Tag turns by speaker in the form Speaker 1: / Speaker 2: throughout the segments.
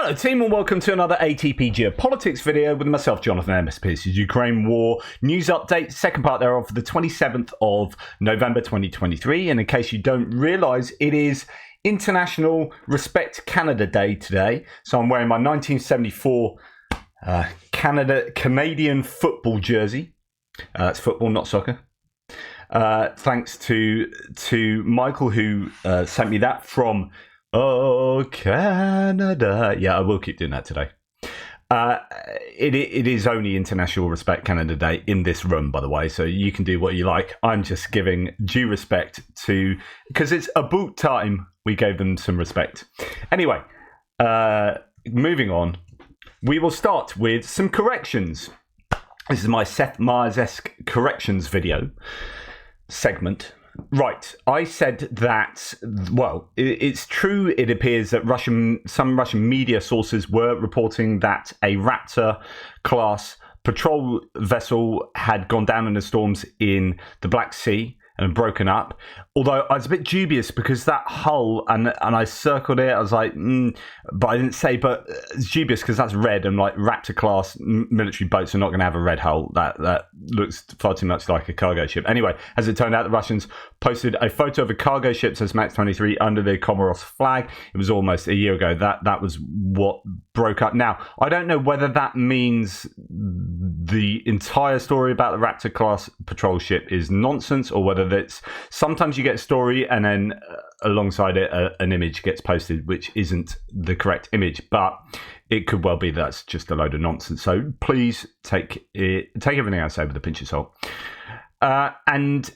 Speaker 1: Hello team and welcome to another ATP Geopolitics video with myself, Jonathan MSP. This is Ukraine War News Update, second part thereof for the 27th of November 2023. And in case you don't realise, it is International Respect Canada Day today. So I'm wearing my 1974 Canadian football jersey. It's football, not soccer. Thanks to Michael who sent me that from Canada. Yeah, I will keep doing that today. It is only International Respect Canada Day in this room, by the way, so you can do what you like. I'm just giving due respect to, because it's about time we gave them some respect. Anyway, moving on, we will start with some corrections. This is my Seth Meyers-esque corrections video segment. Right, I said that, well, it's true, it appears that some Russian media sources were reporting that a Raptor-class patrol vessel had gone down in the storms in the Black Sea and broken up. Although I was a bit dubious because that hull, and I circled it, I was like, but I didn't say, but it's dubious because that's red, and like Raptor-class military boats are not going to have a red hull. That looks far too much like a cargo ship. Anyway, as it turned out, the Russians posted a photo of a cargo ship, says Max 23, under the Comoros flag. It was almost a year ago. That was what broke up. Now, I don't know whether that means the entire story about the Raptor-class patrol ship is nonsense, or whether that's sometimes you get a story and then alongside it an image gets posted which isn't the correct image, but it could well be that's just a load of nonsense. So please take everything I say with a pinch of salt. And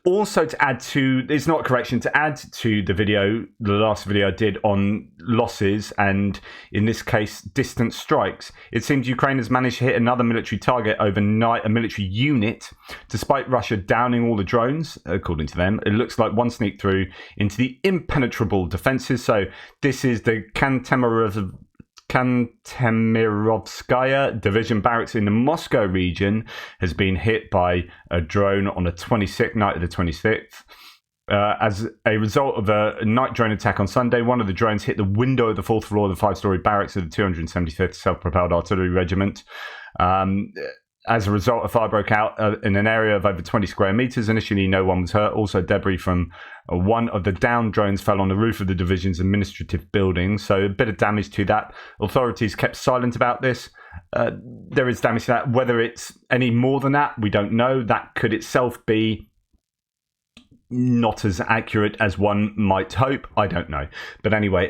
Speaker 1: also to add to, it's not a correction, to add to the last video I did on losses and in this case distant strikes, it seems Ukraine has managed to hit another military target overnight, a military unit, despite Russia downing all the drones, according to them. It looks like one sneaked through into the impenetrable defenses. So this is the Kantemirovskaya division barracks in the Moscow region has been hit by a drone on the 26th night of the 26th. As a result of a night drone attack on Sunday, one of the drones hit the window of the fourth floor of the 5-story barracks of the 275th Self-Propelled Artillery Regiment. As a result, a fire broke out in an area of over 20 square meters. Initially, no one was hurt. Also, debris from one of the downed drones fell on the roof of the division's administrative building. So a bit of damage to that. Authorities kept silent about this. There is damage to that. Whether it's any more than that, we don't know. That could itself be not as accurate as one might hope. I don't know. But anyway,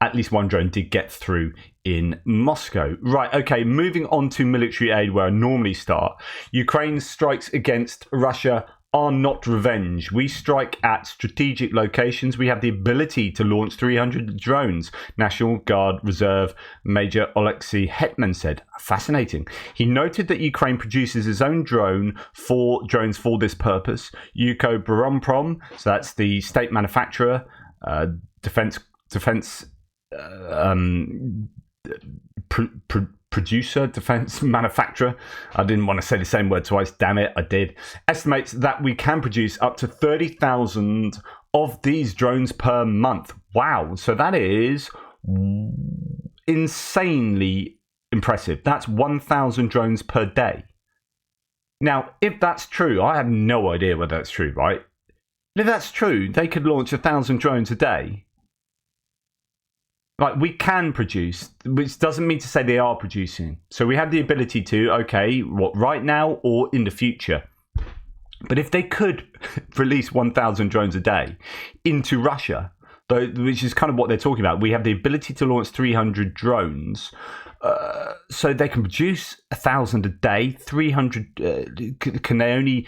Speaker 1: at least one drone did get through in Moscow. Right, okay, moving on to military aid where I normally start. Ukraine's strikes against Russia are not revenge. We strike at strategic locations. We have the ability to launch 300 drones, National Guard Reserve Major Oleksiy Hetman said. Fascinating. He noted that Ukraine produces its own drones for this purpose. Ukroboronprom, so that's the state manufacturer, defense producer, defense manufacturer. I didn't want to say the same word twice, damn it, I did. Estimates that we can produce up to 30,000 of these drones per month. Wow, so that is insanely impressive. That's 1,000 drones per day. Now, if that's true, I have no idea whether that's true, right? If that's true, they could launch 1,000 drones a day. Like, we can produce, which doesn't mean to say they are producing. So we have the ability to, okay, what, right now or in the future. But if they could release 1,000 drones a day into Russia, which is kind of what they're talking about, we have the ability to launch 300 drones. So they can produce 1,000 a day. 300. Do they only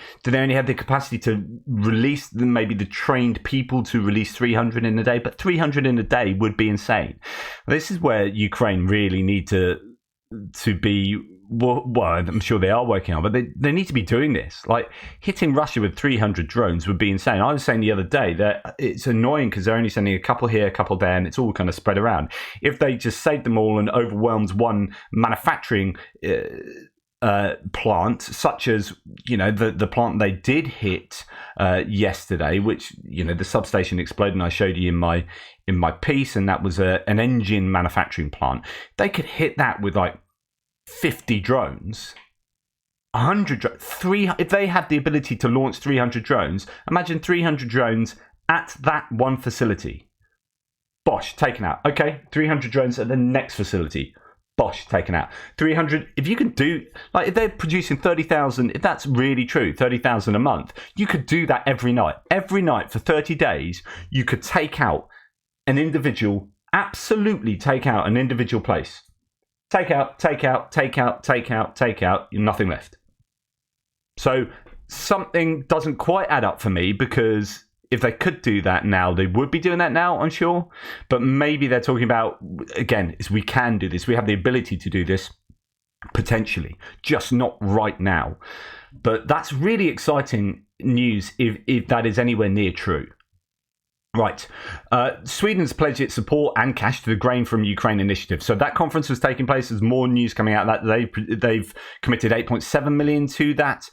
Speaker 1: have the capacity to release maybe the trained people to release 300 in a day? But 300 in a day would be insane. This is where Ukraine really need to be. Well, I'm sure they are working on, but they need to be doing this. Like, hitting Russia with 300 drones would be insane. I was saying the other day that it's annoying because they're only sending a couple here, a couple there, and it's all kind of spread around. If they just saved them all and overwhelmed one manufacturing plant, such as the plant they did hit yesterday, which the substation exploded, and I showed you in my piece, and that was an engine manufacturing plant. They could hit that with like 50 drones. 100 if they had the ability to launch 300 drones, imagine 300 drones at that one facility. Bosh, taken out. Okay, 300 drones at the next facility. Bosh, taken out. 300, if you can do, like if they're producing 30,000, if that's really true, 30,000 a month, you could do that every night. Every night for 30 days, you could take out an individual, absolutely take out an individual place. Take out, nothing left. So something doesn't quite add up for me, because if they could do that now, they would be doing that now, I'm sure. But maybe they're talking about, again, is we can do this. We have the ability to do this, potentially, just not right now. But that's really exciting news if that is anywhere near true. Right. Sweden's pledged its support and cash to the Grain from Ukraine initiative. So that conference was taking place. There's more news coming out that they've committed 8.7 million to that.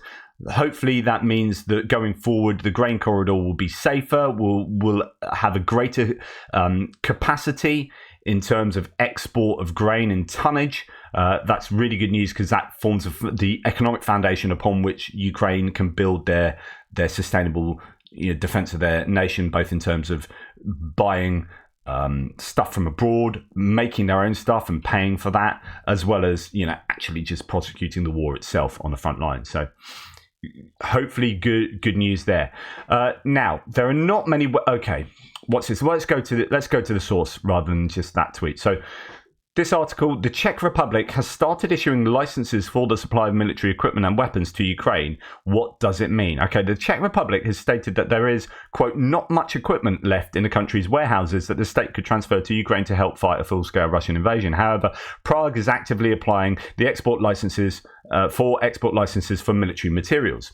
Speaker 1: Hopefully that means that going forward, the grain corridor will be safer. Will have a greater capacity in terms of export of grain and tonnage. That's really good news, because that forms the economic foundation upon which Ukraine can build their sustainable defense of their nation, both in terms of buying stuff from abroad, making their own stuff and paying for that, as well as actually just prosecuting the war itself on the front line. So hopefully good news there. Now there are not many. Okay, what's this? Well, let's go to the source rather than just that tweet. So this article: the Czech Republic has started issuing licenses for the supply of military equipment and weapons to Ukraine. What does it mean? Okay, the Czech Republic has stated that there is, quote, not much equipment left in the country's warehouses that the state could transfer to Ukraine to help fight a full-scale Russian invasion. However, Prague is actively applying the export licenses for military materials.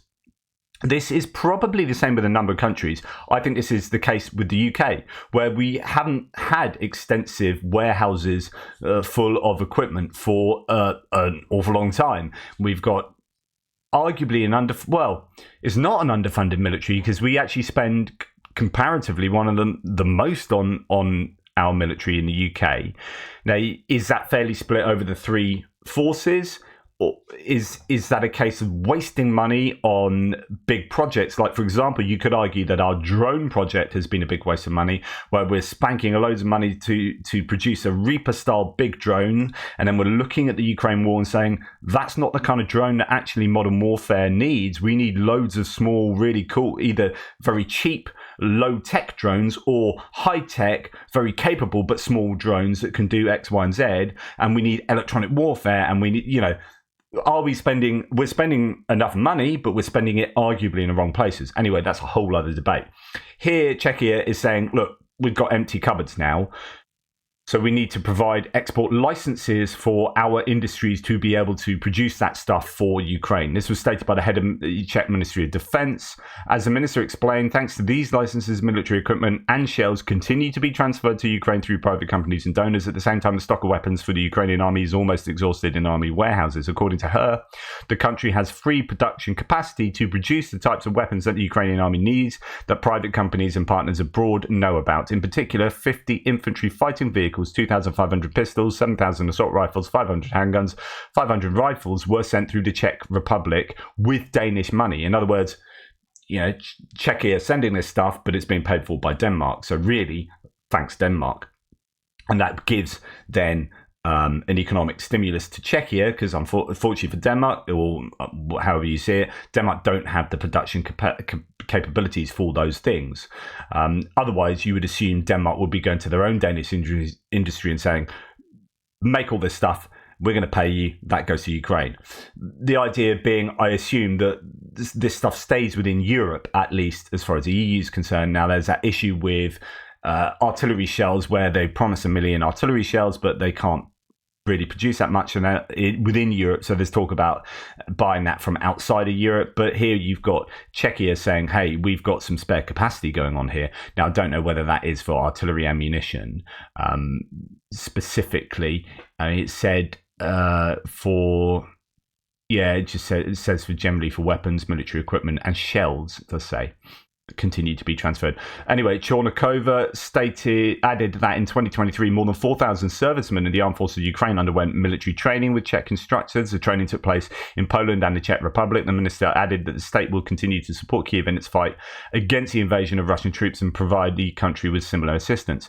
Speaker 1: This is probably the same with a number of countries. I think this is the case with the UK, where we haven't had extensive warehouses full of equipment for an awful long time. We've got arguably it's not an underfunded military, because we actually spend comparatively one of the most on our military in the UK. Now, is that fairly split over the three forces? Or is that a case of wasting money on big projects? Like, for example, you could argue that our drone project has been a big waste of money, where we're spanking loads of money to produce a Reaper-style big drone, and then we're looking at the Ukraine war and saying, that's not the kind of drone that actually modern warfare needs. We need loads of small, really cool, either very cheap, low-tech drones, or high-tech, very capable but small drones that can do X, Y, and Z, and we need electronic warfare, and we need, we're spending enough money, but we're spending it arguably in the wrong places. Anyway, that's a whole other debate. Here, Czechia is saying, look, we've got empty cupboards now, so we need to provide export licenses for our industries to be able to produce that stuff for Ukraine. This was stated by the head of the Czech Ministry of Defense. As the minister explained, thanks to these licenses, military equipment and shells continue to be transferred to Ukraine through private companies and donors. At the same time, the stock of weapons for the Ukrainian army is almost exhausted in army warehouses. According to her, the country has free production capacity to produce the types of weapons that the Ukrainian army needs, that private companies and partners abroad know about. In particular, 50 infantry fighting vehicles, 2,500 pistols, 7,000 assault rifles, 500 handguns, 500 rifles were sent through the Czech Republic with Danish money. In other words, Czechia is sending this stuff, but it's being paid for by Denmark. So really, thanks Denmark. And that gives then an economic stimulus to Czechia, because unfortunately for Denmark, or however you see it, Denmark don't have the production capabilities for those things. Otherwise, you would assume Denmark would be going to their own Danish industry and saying, make all this stuff, we're going to pay you, that goes to Ukraine. The idea being, I assume that this stuff stays within Europe, at least as far as the EU is concerned. Now, there's that issue with artillery shells, where they promise 1 million artillery shells, but they can't really produce that much within Europe. So there's talk about buying that from outside of Europe. But here you've got Czechia saying, hey, we've got some spare capacity going on here. Now, I don't know whether that is for artillery ammunition specifically. It said for Yeah, it says for generally for weapons, military equipment, and shells, it does say, continue to be transferred. Anyway, Chornakova added that in 2023, more than 4,000 servicemen in the armed forces of Ukraine underwent military training with Czech instructors. The training took place in Poland and the Czech Republic. The minister added that the state will continue to support Kiev in its fight against the invasion of Russian troops and provide the country with similar assistance.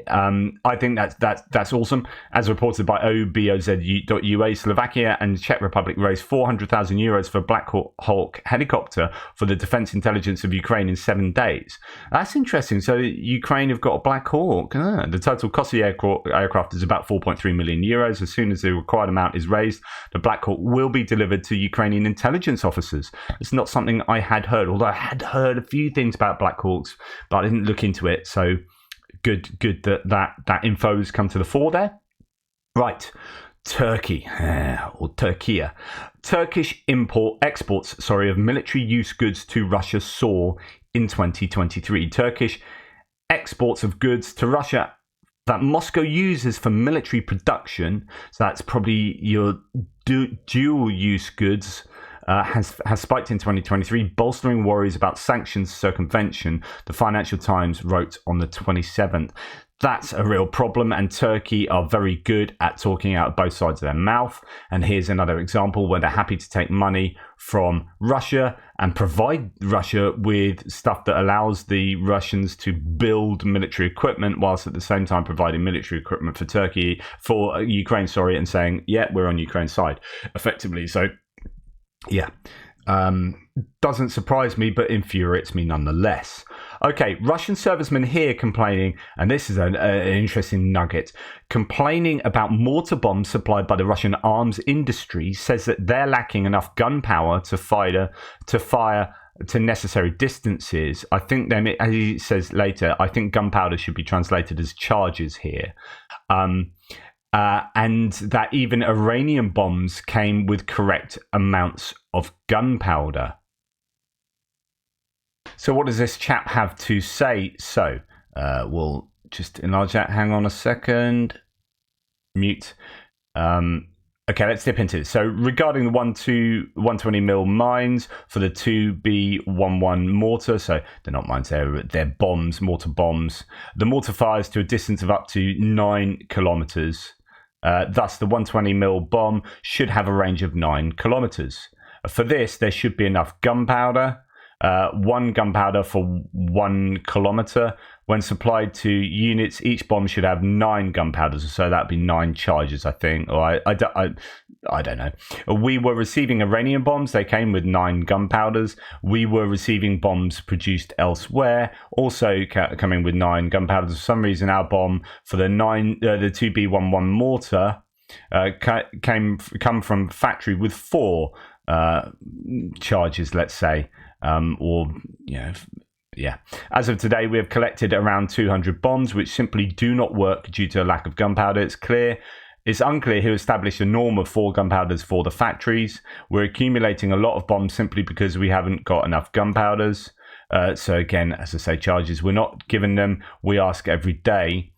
Speaker 1: I think that's awesome. As reported by OBOZ.ua, Slovakia and Czech Republic raised 400,000 euros for a Black Hawk helicopter for the defense intelligence of Ukraine in 7 days. That's interesting. So Ukraine have got a Black Hawk. The total cost of the aircraft is about 4.3 million euros. As soon as the required amount is raised, the Black Hawk will be delivered to Ukrainian intelligence officers. It's not something I had heard, although I had heard a few things about Black Hawks, but I didn't look into it. So good that info has come to the fore there. Right, Turkey or Turkey. Turkish exports of military use goods to Russia soar in 2023. Turkish exports of goods to Russia that Moscow uses for military production, so that's probably your dual use goods, has spiked in 2023, bolstering worries about sanctions circumvention, the Financial Times wrote on the 27th. That's a real problem, and Turkey are very good at talking out both sides of their mouth. And here's another example where they're happy to take money from Russia and provide Russia with stuff that allows the Russians to build military equipment, whilst at the same time providing military equipment for Ukraine, and saying, yeah, we're on Ukraine's side, effectively. So, yeah, doesn't surprise me, but infuriates me nonetheless. Okay, Russian servicemen here complaining, and this is an interesting nugget, complaining about mortar bombs supplied by the Russian arms industry, says that they're lacking enough gunpowder to fire to necessary distances. I think as he says later, I think gunpowder should be translated as charges here. And that even Iranian bombs came with correct amounts of gunpowder. So what does this chap have to say? So we'll just enlarge that. Hang on a second. Mute. Okay, let's dip into it. So regarding the 120mm mines for the 2B11 mortar, so they're not mines, they're bombs, mortar bombs. The mortar fires to a distance of up to 9 kilometers. Thus, the 120mm bomb should have a range of 9 kilometers. For this, there should be enough gunpowder. 1 gunpowder for 1 kilometer. When supplied to units, each bomb should have 9 gunpowders, so that'd be 9 charges, I think. Or I don't know. We were receiving Iranian bombs. They came with 9 gunpowders. We were receiving bombs produced elsewhere, also coming with 9 gunpowders. For some reason, our bomb for the 2B11 mortar come from factory with 4 charges, let's say. As of today, we have collected around 200 bombs, which simply do not work due to a lack of gunpowder. It's unclear who established a norm of 4 gunpowders for the factories. We're accumulating a lot of bombs simply because we haven't got enough gunpowders. So again, as I say, charges we're not given them. We ask every day.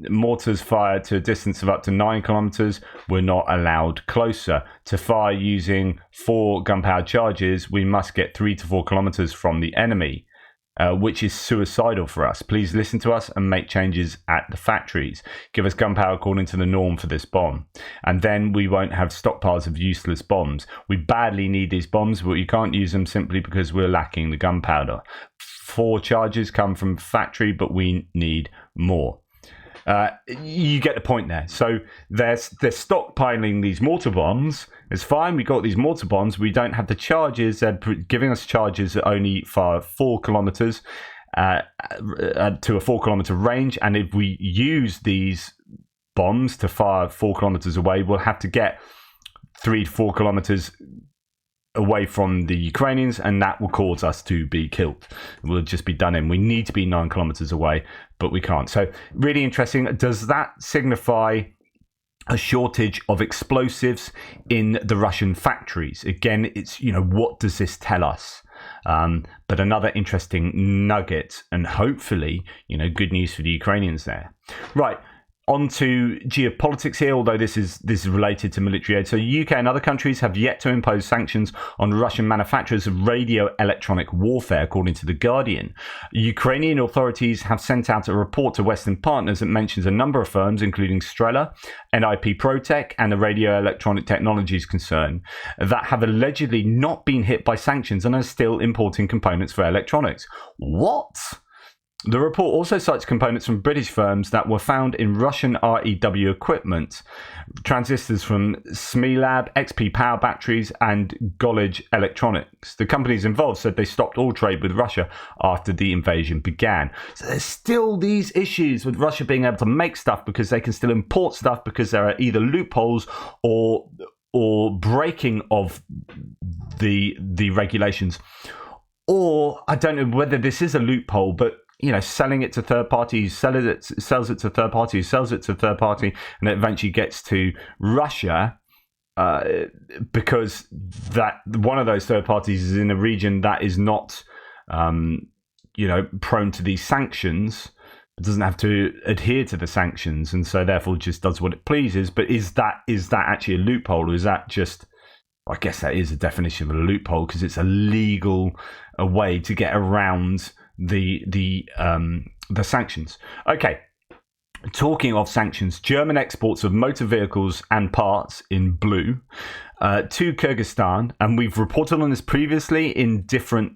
Speaker 1: Mortars fired to a distance of up to 9 kilometers were not allowed closer. To fire using 4 gunpowder charges, we must get 3 to 4 kilometers from the enemy, which is suicidal for us. Please listen to us and make changes at the factories. Give us gunpowder according to the norm for this bomb, and then we won't have stockpiles of useless bombs. We badly need these bombs, but we can't use them simply because we're lacking the gunpowder. 4 charges come from factory, but we need more. You get the point there. So they're stockpiling these mortar bombs. It's fine. We got these mortar bombs. We don't have the charges. They're giving us charges that only fire 4 kilometers to a 4 kilometer range. And if we use these bombs to fire 4 kilometers away, we'll have to get 3 to 4 kilometers away from the Ukrainians, and that will cause us to be killed. We'll just be done in. We need to be 9 kilometers away, but we can't. So really interesting. Does that signify a shortage of explosives in the Russian factories? Again, it's, what does this tell us? But another interesting nugget, and hopefully, good news for the Ukrainians there. Right. On to geopolitics here, although this is related to military aid. So UK and other countries have yet to impose sanctions on Russian manufacturers of radio electronic warfare, according to The Guardian. Ukrainian authorities have sent out a report to Western partners that mentions a number of firms, including Strela, NIP Protech, and the radio electronic technologies concern, that have allegedly not been hit by sanctions and are still importing components for electronics. What? The report also cites components from British firms that were found in Russian REW equipment, transistors from Smilab, XP Power Batteries, and Golage Electronics. The companies involved said they stopped all trade with Russia after the invasion began. So there's still these issues with Russia being able to make stuff because they can still import stuff because there are either loopholes or breaking of the regulations. Or I don't know whether this is a loophole, but selling it to third parties, sells it to third parties, sells it to third party, and it eventually gets to Russia because that one of those third parties is in a region that is not, prone to these sanctions. It doesn't have to adhere to the sanctions, and so therefore just does what it pleases. But is that actually a loophole, or is that just? I guess that is a definition of a loophole because it's a way to get around the sanctions. Okay, talking of sanctions, German exports of motor vehicles and parts in blue to Kyrgyzstan, and we've reported on this previously in different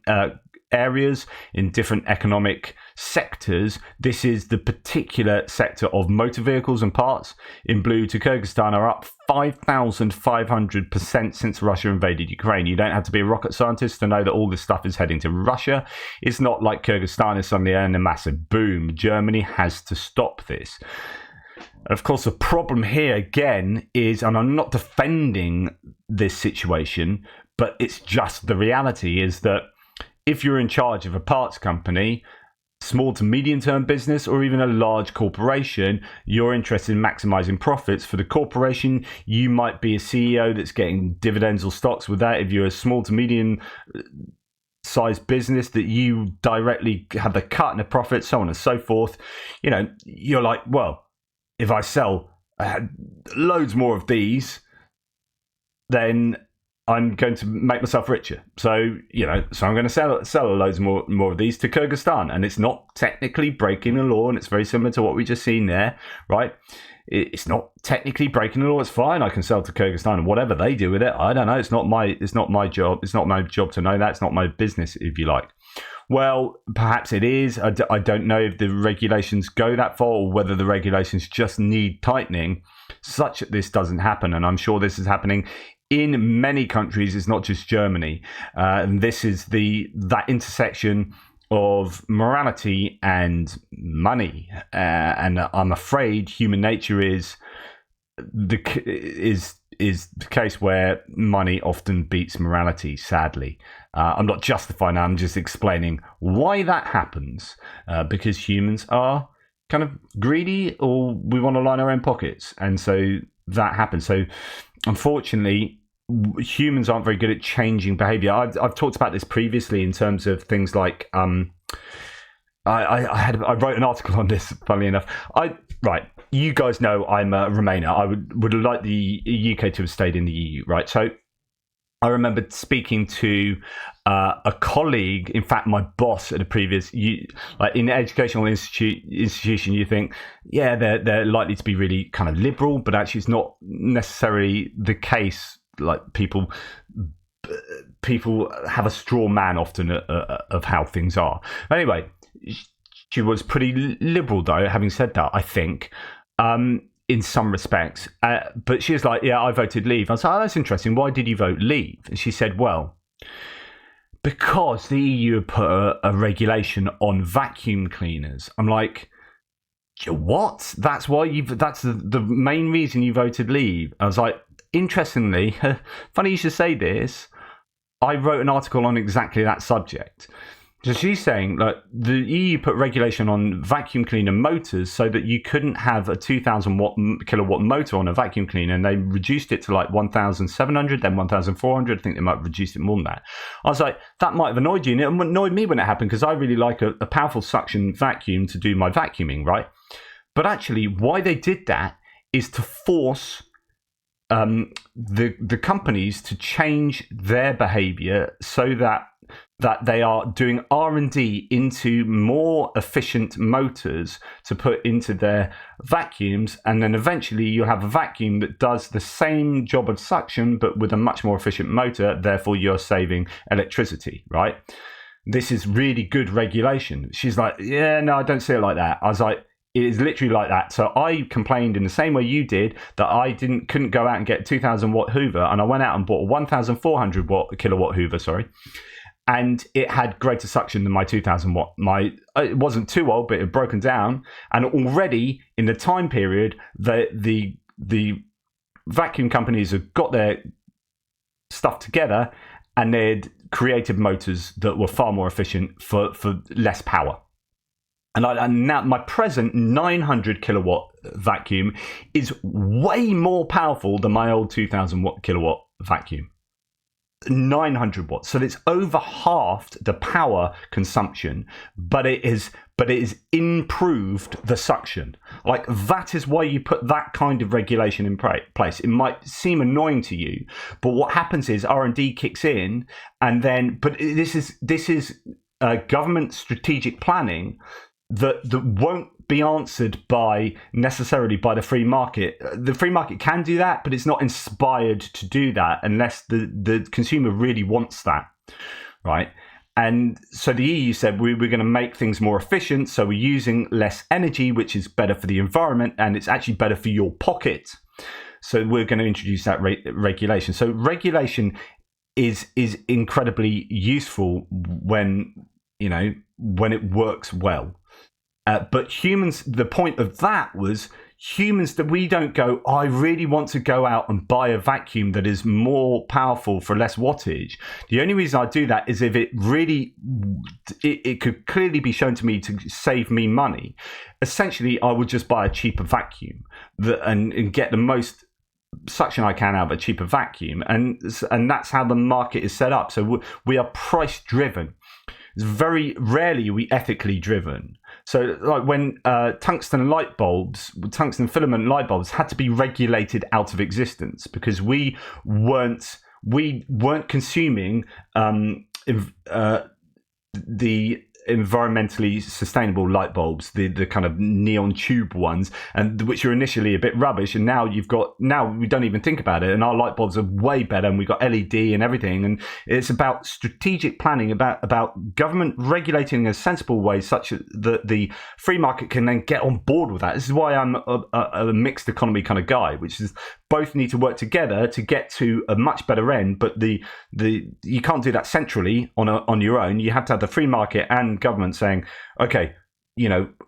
Speaker 1: areas, in different economic sectors. This is the particular sector of motor vehicles and parts in blue to Kyrgyzstan are up 5,500% since Russia invaded Ukraine. You don't have to be a rocket scientist to know that all this stuff is heading to Russia. It's not like Kyrgyzstan is suddenly in a massive boom. Germany has to stop this. Of course, the problem here again is, and I'm not defending this situation, but it's just the reality is that if you're in charge of a parts company, small to medium term business, or even a large corporation, you're interested in maximizing profits. For the corporation, you might be a CEO that's getting dividends or stocks with that. If you're a small to medium sized business that you directly have the cut and the profit, so on and so forth, you're like, well, if I sell loads more of these, then I'm going to make myself richer. So, so I'm going to sell loads more of these to Kyrgyzstan. And it's not technically breaking the law. And it's very similar to what we just seen there, right? It's not technically breaking the law. It's fine. I can sell to Kyrgyzstan and whatever they do with it. I don't know. It's not my job. It's not my job to know that. It's not my business, if you like. Well, perhaps it is. I don't know if the regulations go that far or whether the regulations just need tightening such that this doesn't happen. And I'm sure this is happening in many countries. It's not just Germany. And this is that intersection of morality and money. And I'm afraid human nature is the case where money often beats morality, sadly. I'm not justifying that. I'm just explaining why that happens. Because humans are kind of greedy, or we want to line our own pockets. And so that happens. So unfortunately, humans aren't very good at changing behavior. I've talked about this previously in terms of things like I wrote an article on this, funnily enough. You guys know I'm a Remainer. I would like the UK to have stayed in the EU, right? So I remember speaking to a colleague, in fact, my boss at a previous, in an educational institution, you think, yeah, they're likely to be really kind of liberal, but actually it's not necessarily the case. Like people have a straw man often of how things are. Anyway, she was pretty liberal, though. Having said that, I think in some respects, but she was like, "Yeah, I voted leave." I was like, "Oh, that's interesting. Why did you vote leave?" And she said, "Well, because the EU put a regulation on vacuum cleaners." I'm like, "What? That's why that's the main reason you voted leave?" I was like, interestingly, funny you should say this, I wrote an article on exactly that subject. So she's saying that the EU put regulation on vacuum cleaner motors so that you couldn't have a 2,000 kilowatt motor on a vacuum cleaner, and they reduced it to like 1,700, then 1,400. I think they might have reduced it more than that. I was like, that might have annoyed you, and it annoyed me when it happened because I really like a powerful suction vacuum to do my vacuuming, right? But actually, why they did that is to force the companies to change their behavior so that they are doing R&D into more efficient motors to put into their vacuums, and then eventually you have a vacuum that does the same job of suction but with a much more efficient motor. Therefore you're saving electricity, right? This is really good regulation. She's like, yeah, no, I don't see it like that. I was like, it is literally like that. So I complained in the same way you did that I couldn't go out and get a 2,000 watt Hoover, and I went out and bought a 1,400 kilowatt Hoover, and it had greater suction than my 2,000 watt. It wasn't too old, but it had broken down, and already in the time period, the vacuum companies had got their stuff together, and they'd created motors that were far more efficient for less power. And now my present 900 kilowatt vacuum is way more powerful than my old 2,000 kilowatt vacuum. 900 watts. So it's over halved the power consumption, but it is improved the suction. Like, that is why you put that kind of regulation in place. It might seem annoying to you, but what happens is R&D kicks in, and then, but this is government strategic planning that won't be answered necessarily by the free market. The free market can do that, but it's not inspired to do that unless the consumer really wants that, right? And so the EU said we're going to make things more efficient, so we're using less energy, which is better for the environment, and it's actually better for your pocket. So we're going to introduce that regulation. So regulation is incredibly useful when it works well. But humans, the point of that was humans, that we don't go, I really want to go out and buy a vacuum that is more powerful for less wattage. The only reason I do that is if it could clearly be shown to me to save me money. Essentially, I would just buy a cheaper vacuum and get the most suction I can out of a cheaper vacuum. And that's how the market is set up. So we are price driven. Very rarely are we ethically driven. So, like when tungsten filament light bulbs had to be regulated out of existence because we weren't consuming the environmentally sustainable light bulbs, the kind of neon tube ones, and which are initially a bit rubbish, and now we don't even think about it, and our light bulbs are way better, and we've got LED and everything. And it's about strategic planning, about government regulating in a sensible way such that the free market can then get on board with that. This is why I'm a mixed economy kind of guy, which is both need to work together to get to a much better end, but you can't do that centrally on your own. You have to have the free market and government saying, okay,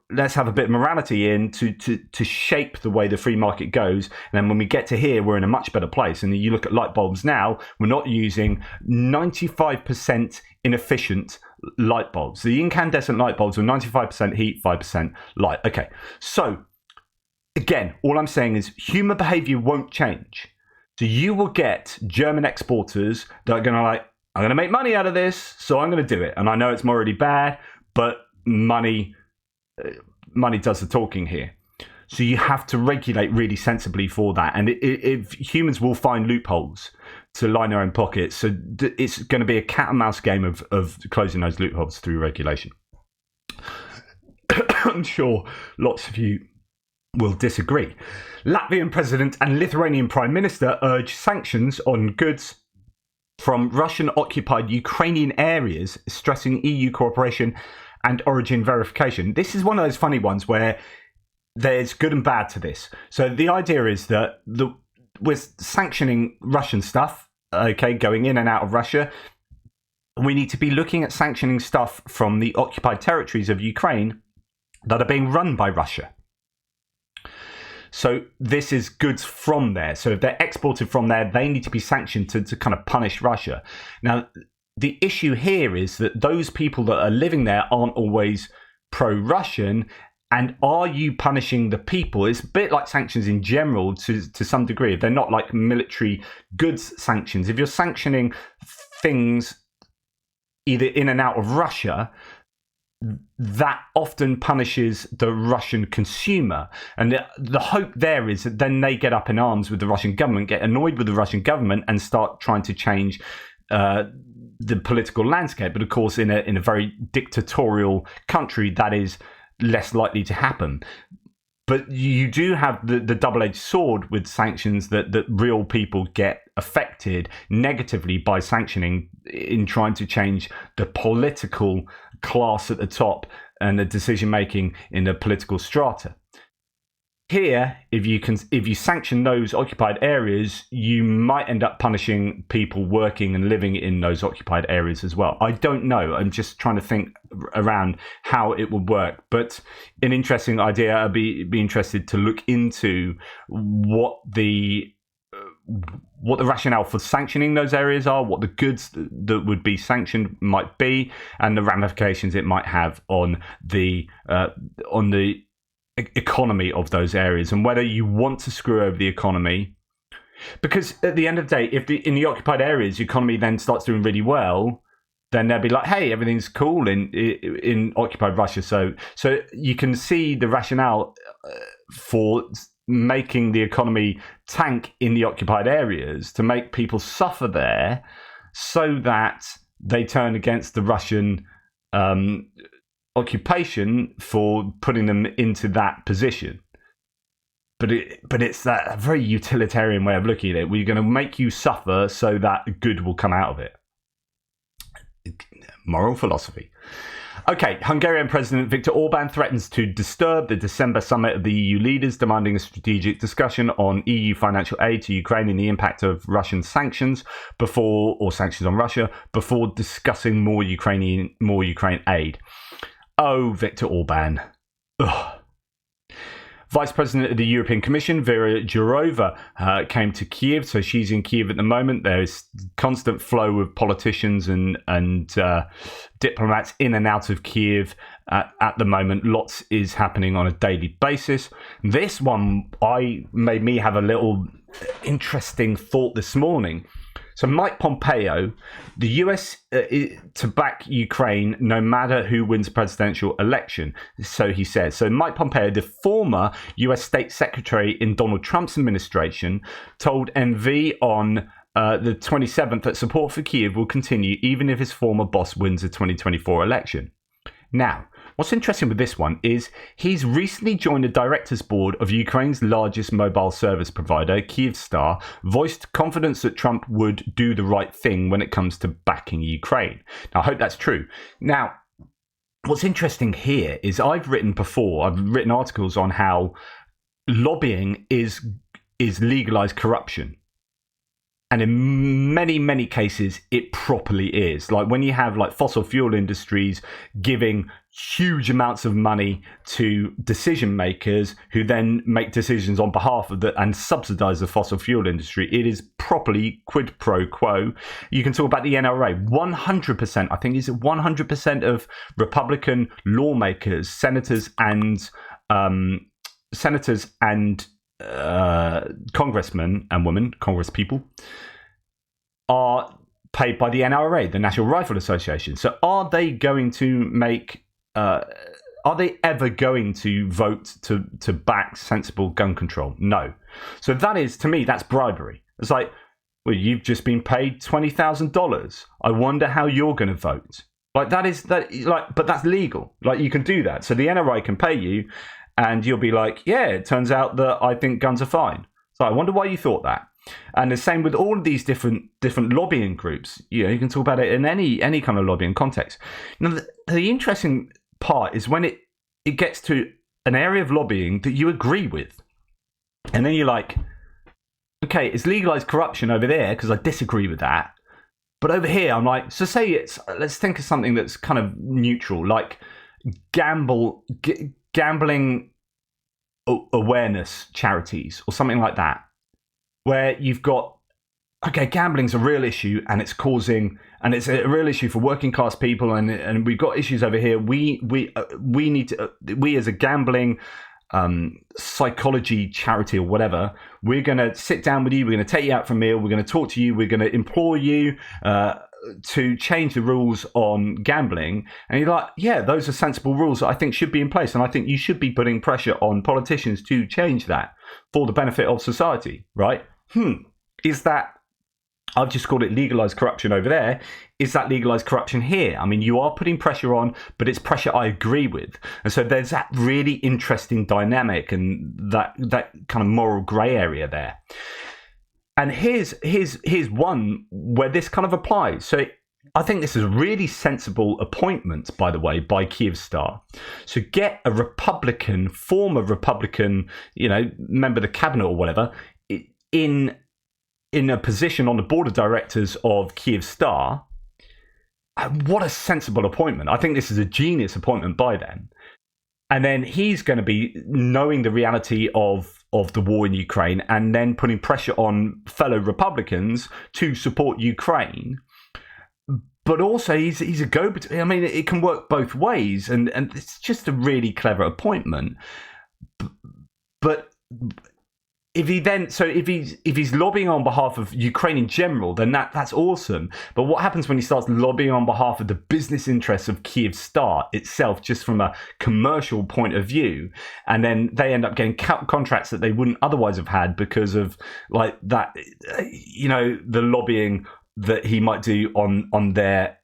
Speaker 1: let's have a bit of morality in to shape the way the free market goes. And then when we get to here, we're in a much better place. And you look at light bulbs now, we're not using 95% inefficient light bulbs. The incandescent light bulbs were 95% heat, 5% light. Okay, so again, all I'm saying is human behavior won't change. So you will get German exporters that are going to I'm going to make money out of this, so I'm going to do it. And I know it's morally bad, but money does the talking here. So you have to regulate really sensibly for that. And if humans will find loopholes to line their own pockets, so it's going to be a cat and mouse game of closing those loopholes through regulation. I'm sure lots of you will disagree. Latvian president and Lithuanian prime minister urge sanctions on goods from Russian-occupied Ukrainian areas, stressing EU cooperation and origin verification. This is one of those funny ones where there's good and bad to this. So the idea is that we're sanctioning Russian stuff, okay, going in and out of Russia. We need to be looking at sanctioning stuff from the occupied territories of Ukraine that are being run by Russia. So this is goods from there. So if they're exported from there, they need to be sanctioned to kind of punish Russia. Now, the issue here is that those people that are living there aren't always pro-Russian. And are you punishing the people? It's a bit like sanctions in general to some degree. They're not like military goods sanctions. If you're sanctioning things either in and out of Russia, that often punishes the Russian consumer. And the hope there is that then they get up in arms with the Russian government, get annoyed with the Russian government, and start trying to change the political landscape. But of course, in a very dictatorial country, that is less likely to happen. But you do have the double-edged sword with sanctions that real people get affected negatively by sanctioning in trying to change the political class at the top and the decision-making in the political strata. Here, if you sanction those occupied areas, you might end up punishing people working and living in those occupied areas as well. I don't know. I'm just trying to think around how it would work. But an interesting idea. I'd be interested to look into what the rationale for sanctioning those areas are, what the goods that would be sanctioned might be, and the ramifications it might have on the economy of those areas, and whether you want to screw over the economy. Because at the end of the day, if in the occupied areas the economy then starts doing really well, then they'll be like, hey, everything's cool in occupied Russia. So you can see the rationale for making the economy tank in the occupied areas, to make people suffer there so that they turn against the Russian occupation for putting them into that position. But it's that very utilitarian way of looking at it. We're going to make you suffer so that good will come out of it. Moral philosophy. Okay, Hungarian President Viktor Orban threatens to disturb the December summit of the EU leaders, demanding a strategic discussion on EU financial aid to Ukraine and the impact of Russian sanctions sanctions on Russia before discussing more Ukraine aid. Oh, Viktor Orban. Ugh. Vice President of the European Commission, Vera Jourova, came to Kiev. So she's in Kiev at the moment. There's constant flow of politicians and diplomats in and out of Kiev at the moment. Lots is happening on a daily basis. This one made me have a little interesting thought this morning. So Mike Pompeo, the US to back Ukraine no matter who wins the presidential election, so he says. So Mike Pompeo, the former US State Secretary in Donald Trump's administration, told NV on the 27th that support for Kyiv will continue even if his former boss wins the 2024 election. Now, what's interesting with this one is he's recently joined the directors board of Ukraine's largest mobile service provider, Kyivstar, voiced confidence that Trump would do the right thing when it comes to backing Ukraine. Now, I hope that's true. Now, what's interesting here is I've written articles on how lobbying is legalized corruption. And in many, many cases, it properly is. Like when you have like fossil fuel industries giving huge amounts of money to decision makers who then make decisions on behalf of and subsidize the fossil fuel industry, it is properly quid pro quo. You can talk about the NRA. 100%, I think it's 100% of Republican lawmakers, senators and congressmen and women, congress people, are paid by the NRA, the National Rifle Association. So are they going to make are they ever going to vote to back sensible gun control? No. So that is, to me, that's bribery. It's like, well, you've just been paid $20,000. I wonder how you're going to vote. Like but that's legal. Like you can do that. So the NRA can pay you. And you'll be like, yeah, it turns out that I think guns are fine. So I wonder why you thought that. And the same with all of these different lobbying groups. You know, you can talk about it in any kind of lobbying context. Now, the interesting part is when it gets to an area of lobbying that you agree with. And then you're like, okay, it's legalized corruption over there because I disagree with that. But over here, I'm like, so let's think of something that's kind of neutral, like gambling awareness charities or something like that, where you've got, okay, gambling's a real issue and it's a real issue for working class people, and we've got issues over here. We need to, we as a gambling psychology charity or whatever, we're going to sit down with you, we're going to take you out for a meal, we're going to talk to you, we're going to implore you to change the rules on gambling. And you're like, yeah, those are sensible rules that I think should be in place. And I think you should be putting pressure on politicians to change that for the benefit of society, right? Is that, I've just called it legalized corruption over there. Is that legalized corruption here? I mean, you are putting pressure on, but it's pressure I agree with. And so there's that really interesting dynamic and that kind of moral grey area there. And here's one where this kind of applies. So I think this is a really sensible appointment, by the way, by Kyivstar. So get a Republican, former Republican, member of the cabinet or whatever, in a position on the board of directors of Kyivstar. What a sensible appointment. I think this is a genius appointment by them. And then he's going to be knowing the reality of the war in Ukraine and then putting pressure on fellow Republicans to support Ukraine. But also he's a go-between. I mean, it can work both ways, and it's just a really clever appointment. But if he's lobbying on behalf of Ukraine in general, then that's awesome. But what happens when he starts lobbying on behalf of the business interests of Kyivstar itself, just from a commercial point of view, and then they end up getting contracts that they wouldn't otherwise have had because of like that, the lobbying that he might do on their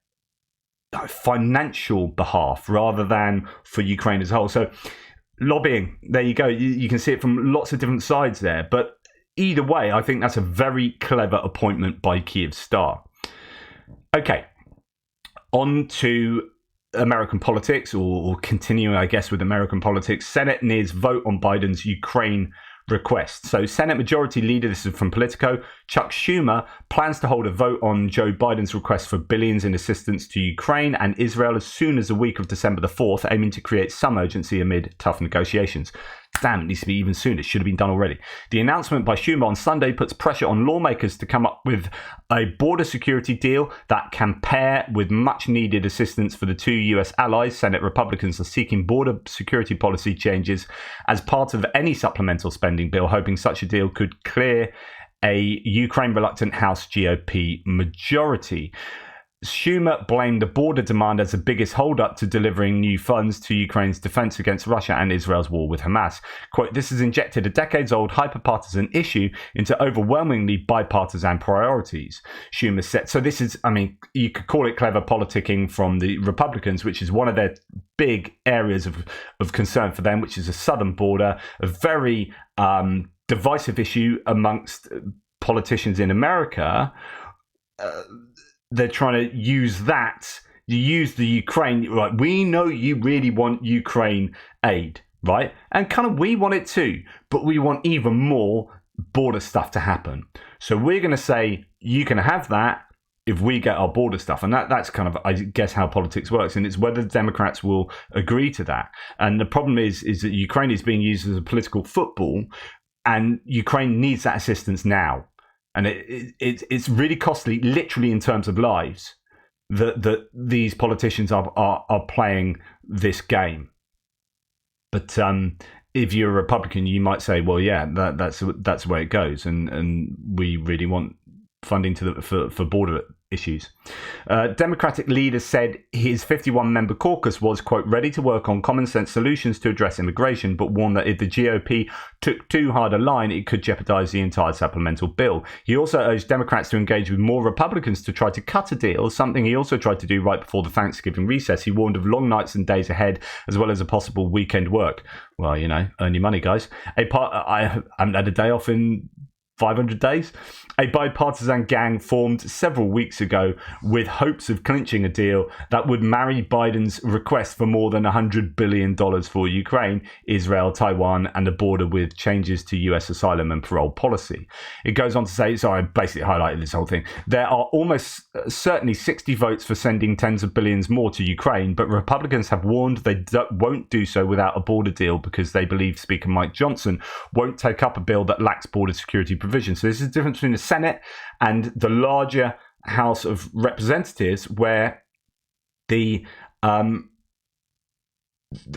Speaker 1: financial behalf rather than for Ukraine as a whole. So lobbying, there you go. You can see it from lots of different sides there. But either way, I think that's a very clever appointment by Kyivstar. Okay, on to American politics, or continuing, I guess, with American politics. Senate nears vote on Biden's Ukraine request. So Senate Majority Leader, this is from Politico, Chuck Schumer plans to hold a vote on Joe Biden's request for billions in assistance to Ukraine and Israel as soon as the week of December the 4th, aiming to create some urgency amid tough negotiations. Damn, it needs to be even sooner. It should have been done already. The announcement by Schumer on Sunday puts pressure on lawmakers to come up with a border security deal that can pair with much needed assistance for the two US allies. Senate Republicans are seeking border security policy changes as part of any supplemental spending bill, hoping such a deal could clear a Ukraine reluctant House GOP majority. Schumer blamed the border demand as the biggest holdup to delivering new funds to Ukraine's defense against Russia and Israel's war with Hamas. Quote, this has injected a decades-old hyper-partisan issue into overwhelmingly bipartisan priorities, Schumer said. So this is, I mean, you could call it clever politicking from the Republicans, which is one of their big areas of concern for them, which is the southern border, a very divisive issue amongst politicians in America. They're trying to use that. You use the Ukraine, right? We know you really want Ukraine aid, right? And kind of we want it too, but we want even more border stuff to happen. So we're going to say you can have that if we get our border stuff. And that's kind of, I guess, how politics works. And it's whether the Democrats will agree to that. And the problem is that Ukraine is being used as a political football, and Ukraine needs that assistance now. And it's really costly, literally in terms of lives, that these politicians are playing this game. But if you're a Republican, you might say, well, yeah, that's the way it goes, and we really want funding for border issues. Democratic leader said his 51-member caucus was, quote, ready to work on common sense solutions to address immigration, but warned that if the GOP took too hard a line, it could jeopardize the entire supplemental bill. He also urged Democrats to engage with more Republicans to try to cut a deal, something he also tried to do right before the Thanksgiving recess. He warned of long nights and days ahead, as well as a possible weekend work. Well, earn your money, guys. I haven't had a day off in 500 days. A bipartisan gang formed several weeks ago with hopes of clinching a deal that would marry Biden's request for more than $100 billion for Ukraine, Israel, Taiwan, and the border with changes to US asylum and parole policy. It goes on to say, so I basically highlighted this whole thing, there are almost certainly 60 votes for sending tens of billions more to Ukraine, but Republicans have warned they won't do so without a border deal because they believe Speaker Mike Johnson won't take up a bill that lacks border security provisions. So this is the difference between the Senate and the larger House of Representatives, where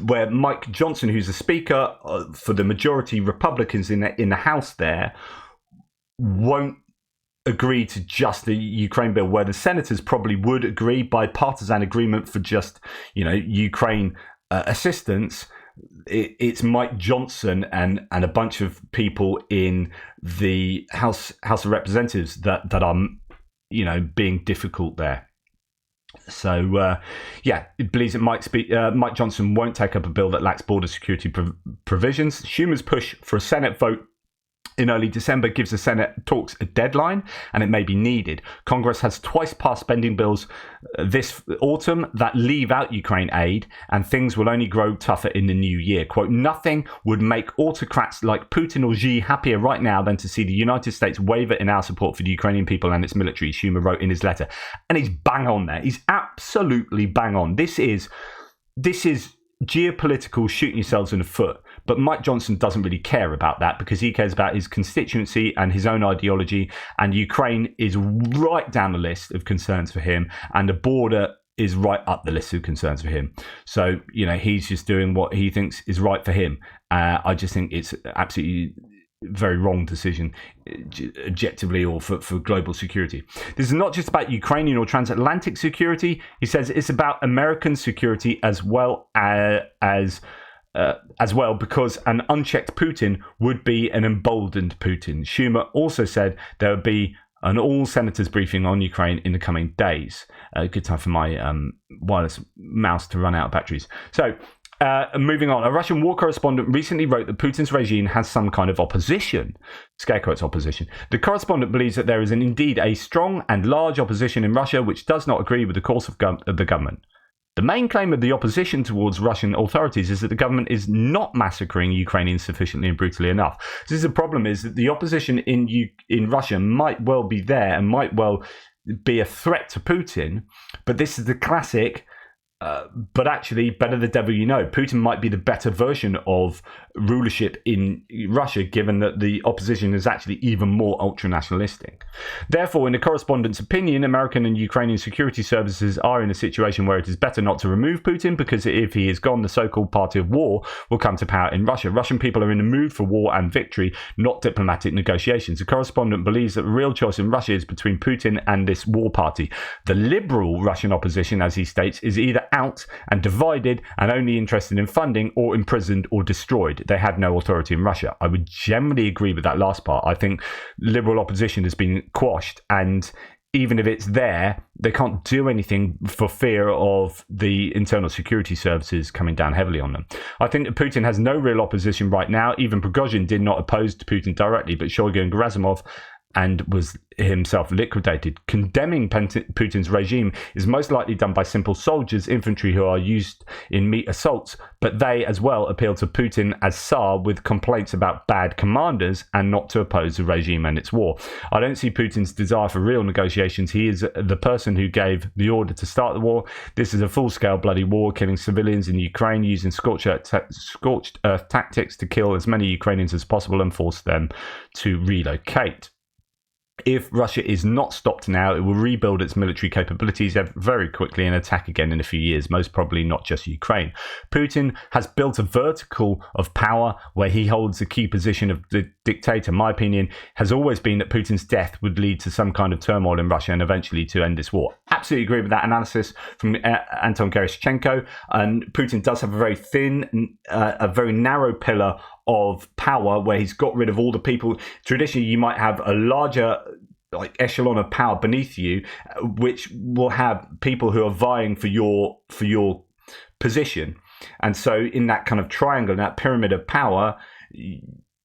Speaker 1: where Mike Johnson, who's the Speaker for the majority Republicans in the House there, won't agree to just the Ukraine bill, where the senators probably would agree bipartisan agreement for just, Ukraine assistance. It's Mike Johnson and a bunch of people in the House of Representatives that are, being difficult there. So, it believes that Mike Johnson won't take up a bill that lacks border security provisions. Schumer's push for a Senate vote in early December gives the Senate talks a deadline, and it may be needed. Congress has twice passed spending bills this autumn that leave out Ukraine aid, and things will only grow tougher in the new year. Quote, nothing would make autocrats like Putin or Xi happier right now than to see the United States waver in our support for the Ukrainian people and its military, Schumer wrote in his letter. And he's bang on there. He's absolutely bang on. This is geopolitical shooting yourselves in the foot. But Mike Johnson doesn't really care about that because he cares about his constituency and his own ideology. And Ukraine is right down the list of concerns for him. And the border is right up the list of concerns for him. So, he's just doing what he thinks is right for him. I just think it's absolutely very wrong decision objectively or for global security. This is not just about Ukrainian or transatlantic security. He says it's about American security as well because an unchecked Putin would be an emboldened Putin. Schumer also said there would be an all-senators briefing on Ukraine in the coming days. Good time for my wireless mouse to run out of batteries. So, moving on, a Russian war correspondent recently wrote that Putin's regime has some kind of opposition, scare quotes opposition. The correspondent believes that there is indeed a strong and large opposition in Russia which does not agree with the course of the government. The main claim of the opposition towards Russian authorities is that the government is not massacring Ukrainians sufficiently and brutally enough. So this is the problem, is that the opposition in Russia might well be there and might well be a threat to Putin, but this is the classic but actually, better the devil you know. Putin might be the better version of rulership in Russia, given that the opposition is actually even more ultra-nationalistic. Therefore, in the correspondent's opinion, American and Ukrainian security services are in a situation where it is better not to remove Putin, because if he is gone, the so-called party of war will come to power in Russia. Russian people are in the mood for war and victory, not diplomatic negotiations. The correspondent believes that the real choice in Russia is between Putin and this war party. The liberal Russian opposition, as he states, is either out and divided and only interested in funding, or imprisoned or destroyed. They have no authority in Russia. I would generally agree with that last part. I think liberal opposition has been quashed, and even if it's there, they can't do anything for fear of the internal security services coming down heavily on them. I think that Putin has no real opposition right now. Even Prigozhin did not oppose to Putin directly, but Shoigu and Gerasimov, and was himself liquidated. Condemning Putin's regime is most likely done by simple soldiers, infantry who are used in meat assaults, but they as well appeal to Putin as Tsar with complaints about bad commanders and not to oppose the regime and its war. I don't see Putin's desire for real negotiations. He is the person who gave the order to start the war. This is a full-scale bloody war, killing civilians in Ukraine, using scorched earth tactics to kill as many Ukrainians as possible and force them to relocate. If Russia is not stopped now, it will rebuild its military capabilities very quickly and attack again in a few years, most probably not just Ukraine. Putin has built a vertical of power where he holds the key position of the dictator. My opinion has always been that Putin's death would lead to some kind of turmoil in Russia and eventually to end this war. Absolutely agree with that analysis from Anton Gerashchenko. And Putin does have a very thin, a very narrow pillar of power where he's got rid of all the people. Traditionally, you might have a larger echelon of power beneath you, which will have people who are vying for your position. And so in that kind of triangle, in that pyramid of power,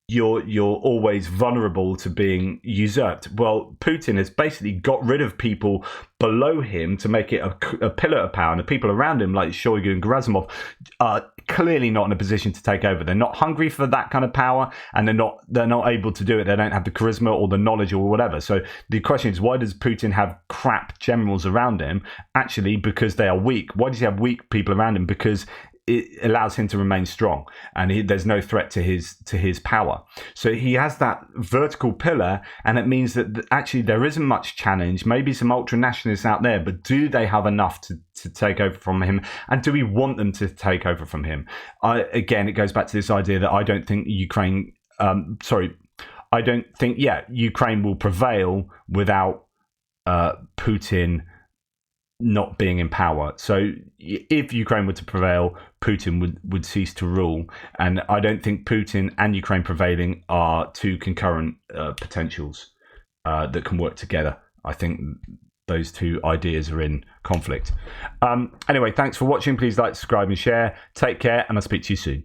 Speaker 1: you're always vulnerable to being usurped. Well, Putin has basically got rid of people below him to make it a pillar of power, and the people around him, like Shoigu and Gerasimov, are clearly not in a position to take over. They're not hungry for that kind of power, and they're not able to do it. They don't have the charisma or the knowledge or whatever. So the question is, why does Putin have crap generals around him? Actually, because they are weak. Why does he have weak people around him? Because it allows him to remain strong, and there's no threat to his power. So he has that vertical pillar, and it means that actually there isn't much challenge. Maybe some ultra nationalists out there, but do they have enough to take over from him? And do we want them to take over from him? Again, it goes back to this idea that I don't think I don't think, Ukraine will prevail without Putin not being in power. So if Ukraine were to prevail, Putin would cease to rule. And I don't think Putin and Ukraine prevailing are two concurrent potentials that can work together. I think those two ideas are in conflict. Anyway, thanks for watching. Please like, subscribe and share. Take care, and I'll speak to you soon.